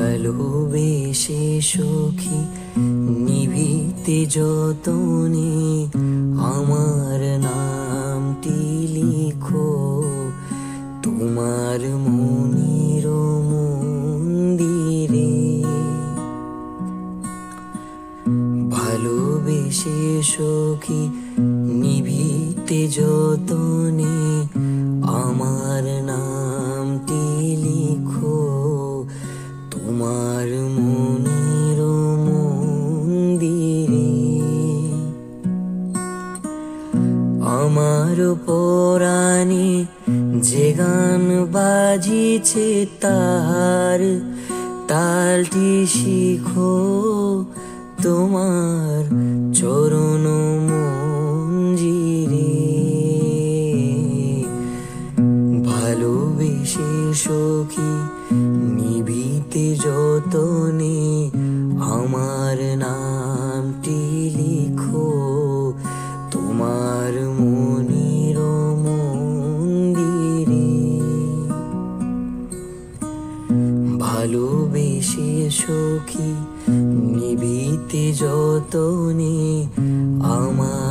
ভালোবেসে সখী নিভিতে যতনে আমার নামটি লিখো তোমার মনের মন্দিরে। ভালোবেসে সখী নিভিতে যতনে আমার নামটি লিখো তোমার মনের মন্দিরে। আমার পরাণে যে গান বাজিছে তার তালটি শিখো তোমার চরণ মঞ্জিরে। ভালোবেসে সখী নিভিতে যতনে আমার নামটি লিখো তোমার মনের মন্দিরে। ভালোবেসে সখী নিভিতে যতনে আমার